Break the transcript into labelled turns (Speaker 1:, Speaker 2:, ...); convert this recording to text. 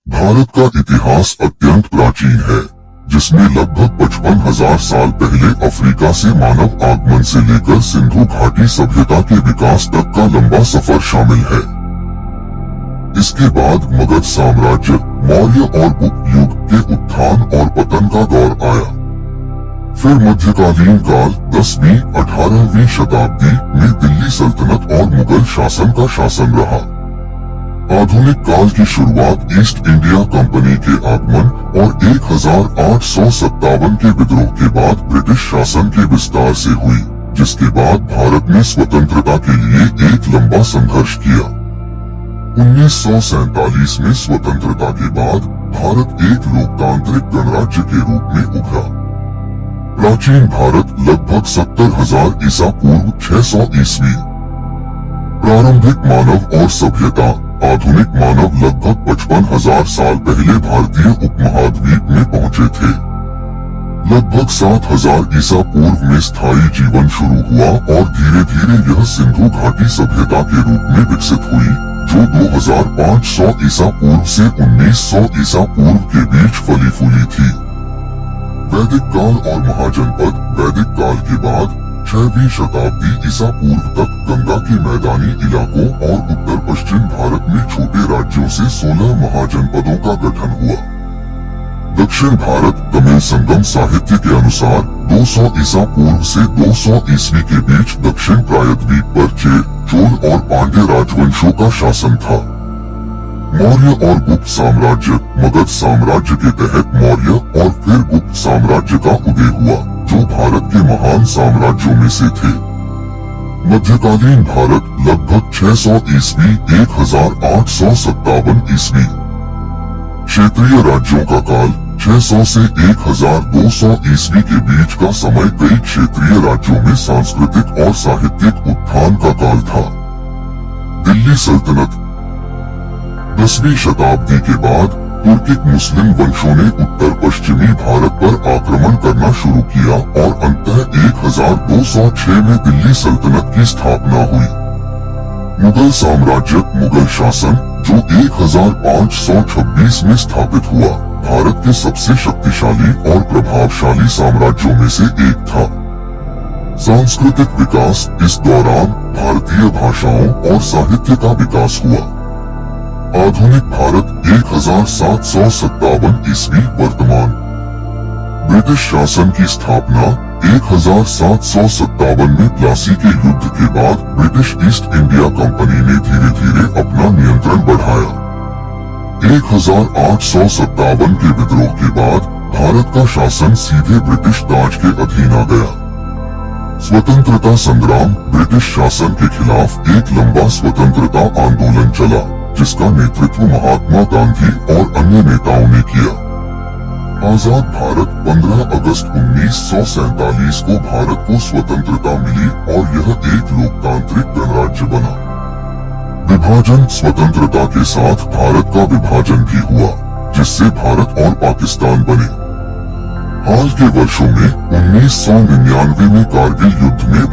Speaker 1: भारत का इतिहास अत्यंत प्राचीन है, जिसमें लगभग 55,000 साल पहले अफ्रीका से मानव आगमन से लेकर सिंधु घाटी सभ्यता के विकास तक का लंबा सफर शामिल है। इसके बाद मगध साम्राज्य, मौर्य और गुप्त युग के उत्थान और पतन का दौर आया। फिर मध्यकालीन काल 10वीं 18वीं शताब्दी में दिल्ली सल्तनत और मुगल शासन का शासन रहा। आधुनिक काल की शुरुआत ईस्ट इंडिया कंपनी के आगमन और 1857 के विद्रोह के बाद ब्रिटिश शासन के विस्तार से हुई, जिसके बाद भारत ने स्वतंत्रता के लिए एक लंबा संघर्ष किया। 1947 में स्वतंत्रता के बाद भारत एक लोकतांत्रिक गणराज्य के रूप में उभरा। प्राचीन भारत लगभग 70,000 ईसा पूर्व 600 ईस्वी। प्रारंभिक मानव और सभ्यता। आधुनिक मानव लगभग 55,000 साल पहले भारतीय उपमहाद्वीप में पहुंचे थे। लगभग 7,000 ईसा पूर्व में स्थायी जीवन शुरू हुआ और धीरे धीरे यह सिंधु घाटी सभ्यता के रूप में विकसित हुई, जो 2500 ईसा पूर्व से 1900 ईसा पूर्व के बीच फली फूली थी। वैदिक काल और महाजनपद। वैदिक काल के बाद 6वीं शताब्दी ईसा पूर्व तक गंगा के मैदानी इलाकों और उत्तर पश्चिम भारत में छोटे राज्यों से 16 महाजनपदों का गठन हुआ। दक्षिण भारत। तमिल संगम साहित्य के अनुसार 200 ईसा पूर्व से 200 ईस्वी के बीच दक्षिण प्रायद्वीप पर चोल और पांड्य राजवंशों का शासन था। मौर्य और गुप्त साम्राज्य। मगध साम्राज्य के तहत मौर्य और फिर गुप्त साम्राज्य का उदय हुआ, जो भारत के महान साम्राज्यों में से थे। मध्यकालीन भारत लगभग 600 ईस्वी 1857 ईस्वी। क्षेत्रीय राज्यों का काल 600 से 1200 ईस्वी के बीच का समय कई क्षेत्रीय राज्यों में सांस्कृतिक और साहित्यिक उत्थान का काल था। दिल्ली सल्तनत। 10वीं शताब्दी के बाद तुर्किक मुस्लिम वंशों ने उत्तर पश्चिमी भारत पर आक्रमण करना शुरू किया और अंततः 1206 में दिल्ली सल्तनत की स्थापना हुई। मुगल साम्राज्य। मुगल शासन, जो 1526 में स्थापित हुआ, भारत के सबसे शक्तिशाली और प्रभावशाली साम्राज्यों में से एक था। सांस्कृतिक विकास। इस दौरान भारतीय भाषाओं और साहित्य का विकास हुआ। आधुनिक भारत 1757 ईस्वी। वर्तमान। ब्रिटिश शासन की स्थापना 1757 में प्लासी के युद्ध के बाद ब्रिटिश ईस्ट इंडिया कंपनी ने धीरे धीरे अपना नियंत्रण बढ़ाया। 1857 के विद्रोह के बाद भारत का शासन सीधे ब्रिटिश ताज के अधीन आ गया। स्वतंत्रता संग्राम। ब्रिटिश शासन के खिलाफ एक लंबा स्वतंत्रता आंदोलन चला, जिसका नेतृत्व महात्मा गांधी और अन्य नेताओं ने किया। आजाद भारत। 15 अगस्त 1947 को भारत को स्वतंत्रता मिली और यह एक लोकतांत्रिक गणराज्य बना। विभाजन। स्वतंत्रता के साथ भारत का विभाजन भी हुआ, जिससे भारत और पाकिस्तान बने। हाल के वर्षों में 1999 में कारगिल युद्ध में